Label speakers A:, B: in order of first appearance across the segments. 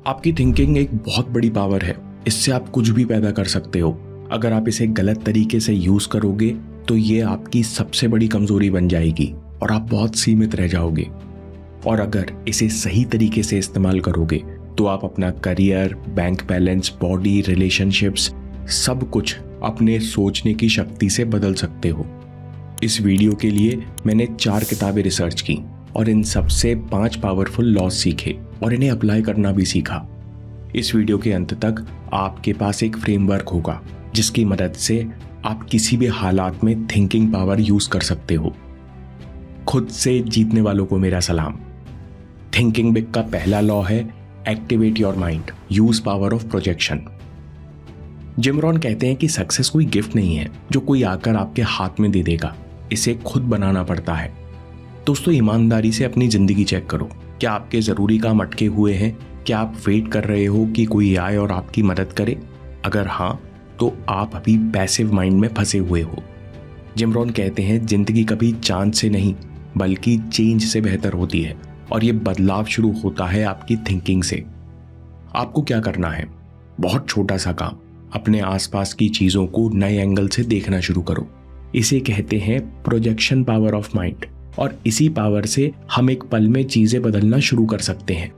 A: आपकी थिंकिंग एक बहुत बड़ी पावर है। इससे आप कुछ भी पैदा कर सकते हो। अगर आप इसे गलत तरीके से यूज करोगे तो ये आपकी सबसे बड़ी कमजोरी बन जाएगी और आप बहुत सीमित रह जाओगे। और अगर इसे सही तरीके से इस्तेमाल करोगे तो आप अपना career, bank balance, body, relationships, सब कुछ अपने सोचने की शक्ति से बदल सकते हो। इस वीडियो के लिए मैंने 4 किताबें रिसर्च की और इन सबसे 5 पावरफुल लॉज सीखे और इन्हें अप्लाई करना भी सीखा। इस वीडियो के अंत तक आपके पास एक फ्रेमवर्क होगा जिसकी मदद से आप किसी भी हालात में थिंकिंग पावर यूज कर सकते हो। खुद से जीतने वालों को मेरा सलाम। थिंकिंग बिग का पहला लॉ है activate your mind, use power of projection. Jim Rohn कहते हैं कि सक्सेस कोई गिफ्ट नहीं है जो कोई आकर आपके हाथ में दे देगा, इसे खुद बनाना पड़ता है। दोस्तों, ईमानदारी से अपनी जिंदगी चेक करो। क्या आपके जरूरी काम अटके हुए हैं? क्या आप वेट कर रहे हो कि कोई आए और आपकी मदद करे? अगर हाँ, तो आप अभी पैसिव माइंड में फंसे हुए हो। जिम रॉन कहते हैं जिंदगी कभी चांद से नहीं बल्कि चेंज से बेहतर होती है और ये बदलाव शुरू होता है आपकी थिंकिंग से। आपको क्या करना है? बहुत छोटा सा काम, अपने आसपास की चीजों को नए एंगल से देखना शुरू करो। इसे कहते हैं प्रोजेक्शन पावर ऑफ माइंड और इसी पावर से हम एक पल में चीजें बदलना शुरू कर सकते हैं।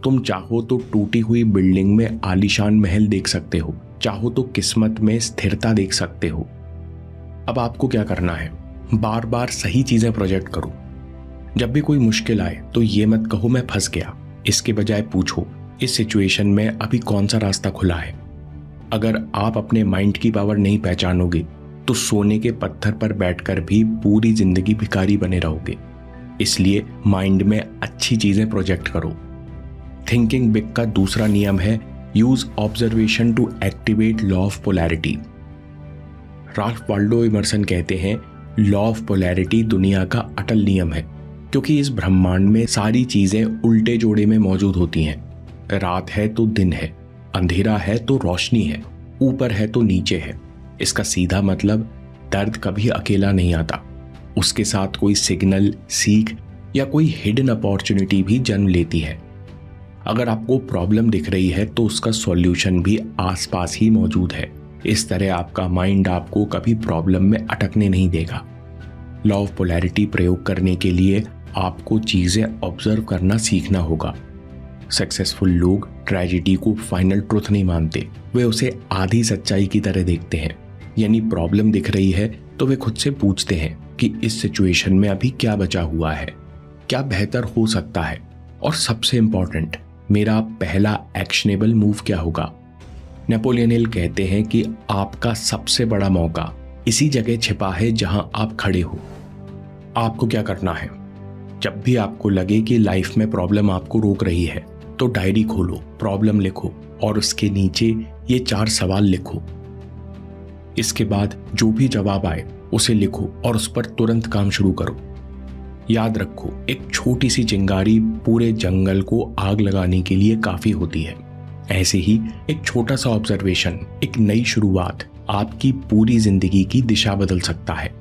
A: तुम चाहो तो टूटी हुई बिल्डिंग में आलीशान महल देख सकते हो, चाहो तो किस्मत में स्थिरता देख सकते हो। अब आपको क्या करना है? बार बार सही चीजें प्रोजेक्ट करो। जब भी कोई मुश्किल आए तो ये मत कहो मैं फंस गया, इसके बजाय पूछो इस सिचुएशन में अभी कौन सा रास्ता खुला है। अगर आप अपने माइंड की पावर नहीं पहचानोगे तो सोने के पत्थर पर बैठकर भी पूरी जिंदगी भिखारी बने रहोगे। इसलिए माइंड में अच्छी चीजें प्रोजेक्ट करो। थिंकिंग बिग का दूसरा नियम है use observation to activate law of polarity. Ralph Waldo Emerson कहते हैं लॉ ऑफ पोलैरिटी दुनिया का अटल नियम है, क्योंकि इस ब्रह्मांड में सारी चीजें उल्टे जोड़े में मौजूद होती हैं। रात है तो दिन है, अंधेरा है तो रोशनी है, ऊपर है तो नीचे है। इसका सीधा मतलब दर्द कभी अकेला नहीं आता, उसके साथ कोई सिग्नल, सीख या कोई हिडन अपॉर्चुनिटी भी जन्म लेती है। अगर आपको प्रॉब्लम दिख रही है तो उसका सॉल्यूशन भी आसपास ही मौजूद है। इस तरह आपका माइंड आपको कभी प्रॉब्लम में अटकने नहीं देगा। लॉ ऑफ पोलैरिटी प्रयोग करने के लिए आपको चीजें ऑब्जर्व करना सीखना होगा। सक्सेसफुल लोग ट्रेजेडी को फाइनल ट्रुथ नहीं मानते, वे उसे आधी सच्चाई की तरह देखते हैं। यानी प्रॉब्लम दिख रही है तो वे खुद से पूछते हैं कि इस सिचुएशन में अभी क्या बचा हुआ है, क्या बेहतर हो सकता है, और सबसे इंपॉर्टेंट, मेरा पहला एक्शनेबल मूव क्या होगा। नेपोलियन हिल कहते हैं कि आपका सबसे बड़ा मौका इसी जगह छिपा है जहां आप खड़े हो। आपको क्या करना है? जब भी आपको लगे कि लाइफ में प्रॉब्लम आपको रोक रही है तो डायरी खोलो, प्रॉब्लम लिखो और उसके नीचे ये 4 सवाल लिखो। इसके बाद जो भी जवाब आए उसे लिखो और उस पर तुरंत काम शुरू करो। याद रखो, एक छोटी सी चिंगारी पूरे जंगल को आग लगाने के लिए काफी होती है। ऐसे ही एक छोटा सा ऑब्जर्वेशन, एक नई शुरुआत आपकी पूरी जिंदगी की दिशा बदल सकता है।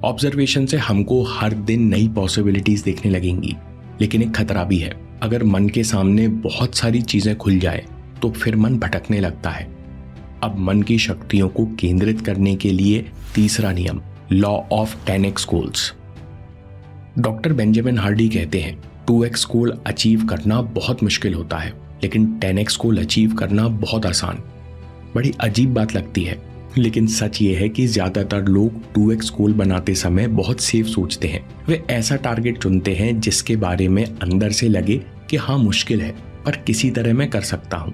A: ऑब्जर्वेशन से हमको हर दिन नई पॉसिबिलिटीज देखने लगेंगी, लेकिन एक खतरा भी है। अगर मन के सामने बहुत सारी चीजें खुल जाए तो फिर मन भटकने लगता है। अब मन की शक्तियों को केंद्रित करने के लिए तीसरा नियम, law of 10x goals. Doctor Benjamin Hardy कहते हैं 2x गोल अचीव करना बहुत मुश्किल होता है, लेकिन 10x गोल अचीव करना बहुत आसान। बड़ी अजीब बात लगती है, लेकिन सच ये है कि ज्यादातर लोग 2x गोल बनाते समय बहुत सेफ सोचते हैं। वे ऐसा टारगेट चुनते हैं जिसके बारे में अंदर से लगे कि हाँ मुश्किल है पर किसी तरह मैं कर सकता हूँ।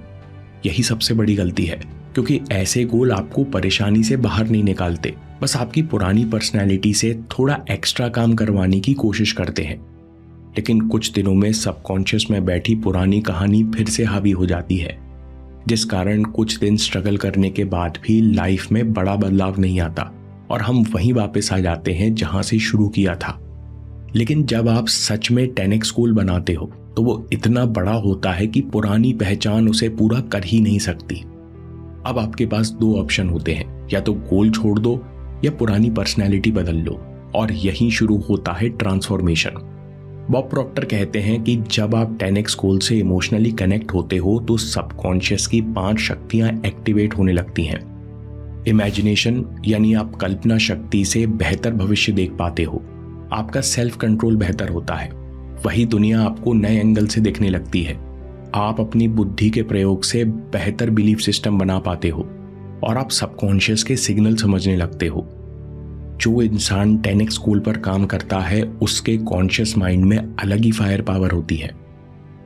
A: यही सबसे बड़ी गलती है, क्योंकि ऐसे गोल आपको परेशानी से बाहर नहीं निकालते, बस आपकी पुरानी पर्सनैलिटी से थोड़ा एक्स्ट्रा काम करवाने की कोशिश करते हैं। लेकिन कुछ दिनों में सबकॉन्शियस में बैठी पुरानी कहानी फिर से हावी हो जाती है, जिस कारण कुछ दिन स्ट्रगल करने के बाद भी लाइफ में बड़ा बदलाव नहीं आता और हम वहीं वापस आ जाते हैं जहां से शुरू किया था। लेकिन जब आप सच में 10x गोल बनाते हो तो वो इतना बड़ा होता है कि पुरानी पहचान उसे पूरा कर ही नहीं सकती। अब आपके पास 2 ऑप्शन होते हैं, या तो गोल छोड़ दो या पुरानी पर्सनैलिटी बदल लो, और यहीं शुरू होता है ट्रांसफॉर्मेशन। बॉब प्रॉक्टर कहते हैं कि जब आप 10x गोल से इमोशनली कनेक्ट होते हो तो सबकॉन्शियस की 5 शक्तियां एक्टिवेट होने लगती हैं। इमेजिनेशन यानी आप कल्पना शक्ति से बेहतर भविष्य देख पाते हो। आपका सेल्फ कंट्रोल बेहतर होता है। वही दुनिया आपको नए एंगल से देखने लगती है। आप अपनी बुद्धि के प्रयोग से बेहतर बिलीफ सिस्टम बना पाते हो और आप सबकॉन्शियस के सिग्नल समझने लगते हो। जो इंसान 10x गोल पर काम करता है उसके कॉन्शियस माइंड में अलग ही फायर पावर होती है।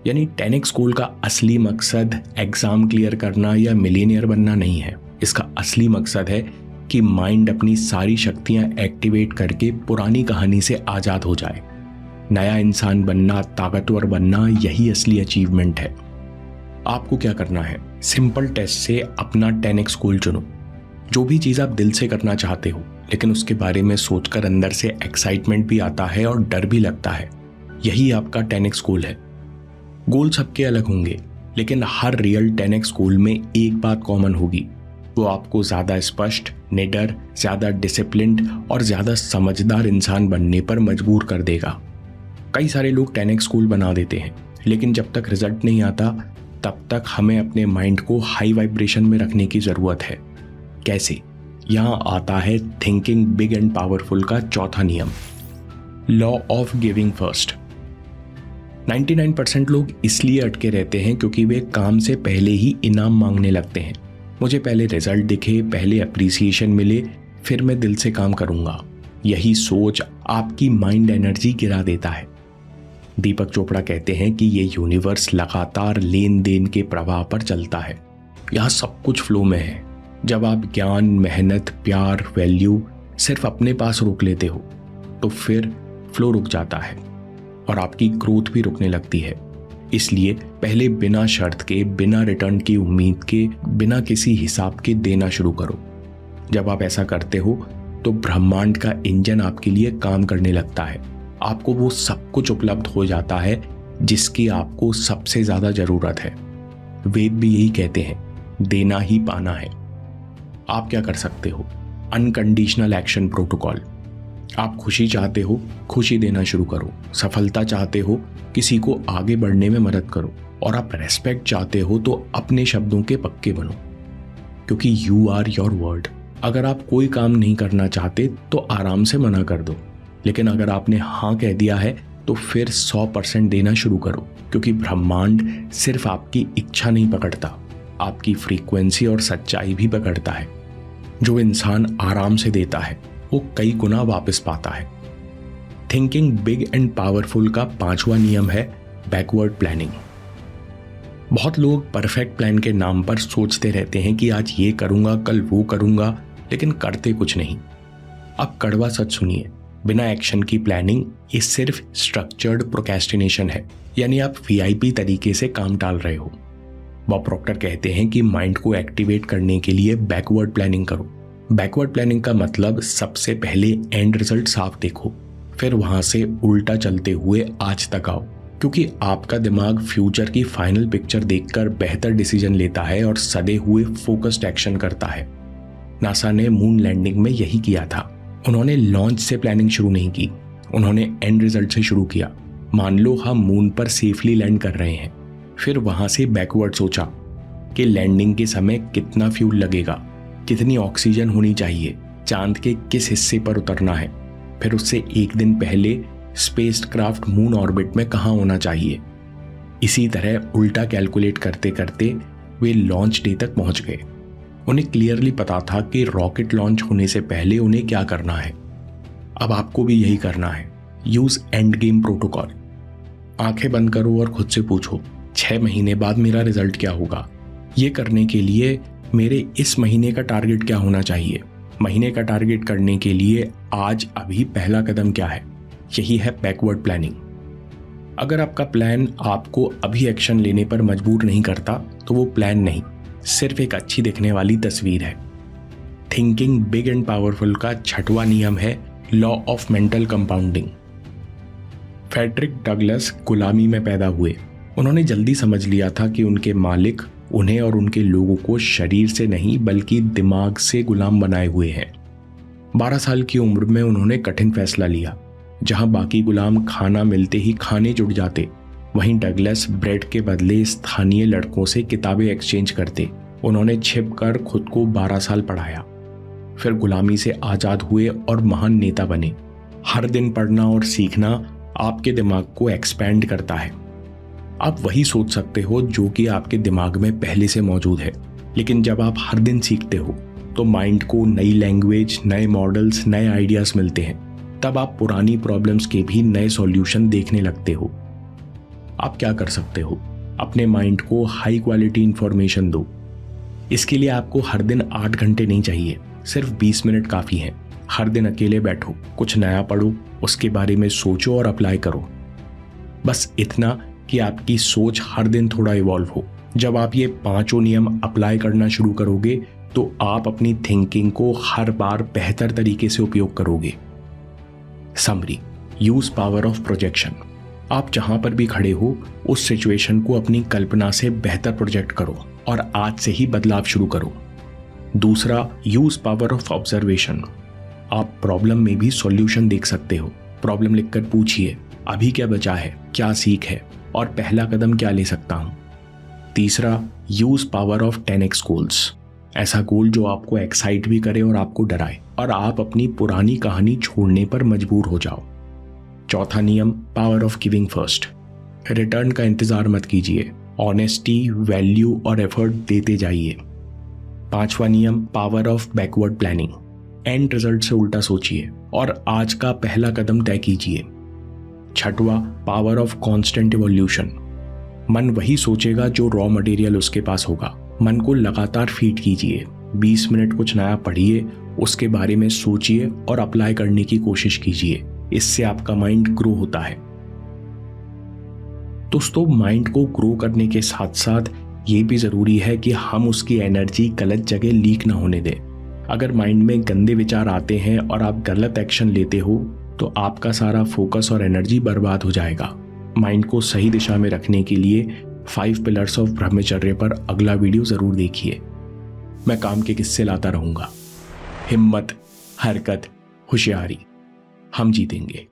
A: यानी 10x गोल का असली मकसद एग्जाम क्लियर करना या मिलियनियर बनना नहीं है। इसका असली मकसद है कि माइंड अपनी सारी शक्तियां एक्टिवेट करके पुरानी कहानी से आजाद हो जाए। नया इंसान बनना, ताकतवर बनना, यही असली अचीवमेंट है। आपको क्या करना है? सिंपल टेस्ट से अपना 10x गोल चुनो। जो भी चीज आप दिल से करना चाहते हो लेकिन उसके बारे में सोचकर अंदर से एक्साइटमेंट भी आता है और डर भी लगता है, यही आपका 10x गोल है। गोल सबके अलग होंगे लेकिन हर रियल 10x गोल में एक बात कॉमन होगी, वो आपको ज्यादा स्पष्ट, निडर, ज्यादा डिसिप्लिन्ड और ज्यादा समझदार इंसान बनने पर मजबूर कर देगा। कई सारे लोग 10x गोल बना देते हैं लेकिन जब तक रिजल्ट नहीं आता तब तक हमें अपने माइंड को हाई वाइब्रेशन में रखने की जरूरत है। कैसे? यहां आता है थिंकिंग बिग एंड पावरफुल का चौथा नियम, लॉ ऑफ गिविंग फर्स्ट। 99% लोग इसलिए अटके रहते हैं क्योंकि वे काम से पहले ही इनाम मांगने लगते हैं। मुझे पहले रिजल्ट दिखे, पहले अप्रिसिएशन मिले, फिर मैं दिल से काम करूंगा। यही सोच आपकी माइंड एनर्जी गिरा देता है। दीपक चोपड़ा कहते हैं कि ये यूनिवर्स लगातार लेन देन के प्रवाह पर चलता है। यहाँ सब कुछ फ्लो में है। जब आप ज्ञान, मेहनत, प्यार, वैल्यू सिर्फ अपने पास रोक लेते हो तो फिर फ्लो रुक जाता है और आपकी ग्रोथ भी रुकने लगती है। इसलिए पहले बिना शर्त के, बिना रिटर्न की उम्मीद के, बिना किसी हिसाब के देना शुरू करो। जब आप ऐसा करते हो तो ब्रह्मांड का इंजन आपके लिए काम करने लगता है। आपको वो सब कुछ उपलब्ध हो जाता है जिसकी आपको सबसे ज्यादा जरूरत है। वेद भी यही कहते हैं, देना ही पाना है। आप क्या कर सकते हो? Unconditional action protocol. आप खुशी चाहते हो, खुशी देना शुरू करो। सफलता चाहते हो, किसी को आगे बढ़ने में मदद करो। और आप रेस्पेक्ट चाहते हो तो अपने शब्दों के पक्के बनो, क्योंकि यू आर योर वर्ड। अगर आप कोई काम नहीं करना चाहते तो आराम से मना कर दो, लेकिन अगर आपने हाँ कह दिया है तो फिर 100% देना शुरू करो, क्योंकि ब्रह्मांड सिर्फ आपकी इच्छा नहीं पकड़ता, आपकी फ्रीक्वेंसी और सच्चाई भी पकड़ता है। जो इंसान आराम से देता है वो कई गुना वापस पाता है। थिंकिंग बिग एंड पावरफुल का 5वां नियम है बैकवर्ड प्लानिंग। बहुत लोग परफेक्ट प्लान के नाम पर सोचते रहते हैं कि आज ये करूंगा, कल वो करूंगा, लेकिन करते कुछ नहीं। अब कड़वा सच सुनिए, बिना एक्शन की प्लानिंग ये सिर्फ स्ट्रक्चर्ड प्रोक्रेस्टिनेशन है, यानी आप वीआईपी तरीके से काम टाल रहे हो। बॉब प्रॉक्टर कहते हैं कि माइंड को एक्टिवेट करने के लिए बैकवर्ड प्लानिंग करो। बैकवर्ड प्लानिंग का मतलब सबसे पहले एंड रिजल्ट साफ देखो, फिर वहां से उल्टा चलते हुए आज तक आओ, क्योंकि आपका दिमाग फ्यूचर की फाइनल पिक्चर देखकर बेहतर डिसीजन लेता है और सदे हुए फोकस्ड एक्शन करता है। नासा ने मून लैंडिंग में यही किया था। उन्होंने लॉन्च से प्लानिंग शुरू नहीं की, उन्होंने एंड रिजल्ट से शुरू किया। मान लो हम मून पर सेफली लैंड कर रहे हैं, फिर वहां से बैकवर्ड सोचा कि लैंडिंग के समय कितना फ्यूल लगेगा, कितनी ऑक्सीजन होनी चाहिए, चांद के किस हिस्से पर उतरना है, फिर उससे एक दिन पहले स्पेसक्राफ्ट मून ऑर्बिट में कहाँ होना चाहिए। इसी तरह उल्टा कैलकुलेट करते करते वे लॉन्च डे तक पहुंच गए। उन्हें क्लियरली पता था कि रॉकेट लॉन्च होने से पहले उन्हें क्या करना है। अब आपको भी यही करना है। Use end game protocol. आंखें बंद करो और खुद से पूछो, 6 महीने बाद मेरा रिजल्ट क्या होगा? ये करने के लिए मेरे इस महीने का टारगेट क्या होना चाहिए? महीने का टारगेट करने के लिए आज अभी पहला कदम क्या है? यही है बैकवर्ड प्लानिंग। अगर आपका प्लान आपको अभी एक्शन लेने पर मजबूर नहीं करता तो वो प्लान नहीं, सिर्फ एक अच्छी दिखने वाली तस्वीर है। थिंकिंग बिग एंड पावरफुल का 6वां नियम है law of mental compounding. Frederick Douglass गुलामी में पैदा हुए। उन्होंने जल्दी समझ लिया था कि उनके मालिक उन्हें और उनके लोगों को शरीर से नहीं बल्कि दिमाग से गुलाम बनाए हुए हैं। 12 साल की उम्र में उन्होंने कठिन फैसला लिया। जहां बाकी गुलाम खाना मिलते ही खाने जुट जाते, वहीं डगलस ब्रेड के बदले स्थानीय लड़कों से किताबें एक्सचेंज करते। उन्होंने छिपकर खुद को 12 साल पढ़ाया, फिर गुलामी से आज़ाद हुए और महान नेता बने। हर दिन पढ़ना और सीखना आपके दिमाग को एक्सपैंड करता है। आप वही सोच सकते हो जो कि आपके दिमाग में पहले से मौजूद है, लेकिन जब आप हर दिन सीखते हो तो माइंड को नई लैंग्वेज, नए मॉडल्स, नए आइडियाज मिलते हैं। तब आप पुरानी प्रॉब्लम्स के भी नए सॉल्यूशन देखने लगते हो। आप क्या कर सकते हो? अपने माइंड को हाई क्वालिटी इंफॉर्मेशन दो। इसके लिए आपको हर दिन 8 घंटे नहीं चाहिए, सिर्फ 20 मिनट काफ़ी है। हर दिन अकेले बैठो, कुछ नया पढ़ो, उसके बारे में सोचो और अप्लाई करो। बस इतना कि आपकी सोच हर दिन थोड़ा इवॉल्व हो। जब आप ये 5 नियम अप्लाई करना शुरू करोगे तो आप अपनी थिंकिंग को हर बार बेहतर तरीके से उपयोग करोगे। Summary, use power of projection. आप जहां पर भी खड़े हो उस सिचुएशन को अपनी कल्पना से बेहतर प्रोजेक्ट करो और आज से ही बदलाव शुरू करो। दूसरा, यूज पावर ऑफ ऑब्जर्वेशन। आप प्रॉब्लम में भी सॉल्यूशन देख सकते हो। प्रॉब्लम लिखकर पूछिए, अभी क्या बचा है, क्या सीख है और पहला कदम क्या ले सकता हूं। तीसरा, use power of 10x goals. ऐसा गोल जो आपको एक्साइट भी करे और आपको डराए और आप अपनी पुरानी कहानी छोड़ने पर मजबूर हो जाओ। चौथा नियम, power of giving first. Return का इंतजार मत कीजिए, ऑनेस्टी, वैल्यू और एफर्ट देते जाइए। पांचवा नियम, power of backward planning. And result से उल्टा सोचिए और आज का पहला कदम तय कीजिए। छठवा, पावर ऑफ कांस्टेंट इवोल्यूशन। मन वही सोचेगा जो रॉ मटेरियल उसके पास होगा। मन को लगातार फीड कीजिए। 20 मिनट कुछ नया पढ़िए, उसके बारे में सोचिए और अप्लाई करने की कोशिश कीजिए। इससे आपका माइंड ग्रो होता है। दोस्तों, माइंड को ग्रो करने के साथ साथ ये भी जरूरी है कि हम उसकी एनर्जी गलत जगह लीक ना होने दें। अगर माइंड में गंदे विचार आते हैं और आप गलत एक्शन लेते हो तो आपका सारा फोकस और एनर्जी बर्बाद हो जाएगा। माइंड को सही दिशा में रखने के लिए 5 पिलर्स ऑफ ब्रह्मचर्य पर अगला वीडियो जरूर देखिए। मैं काम के किस्से लाता रहूंगा। हिम्मत, हरकत, होशियारी, हम जीतेंगे।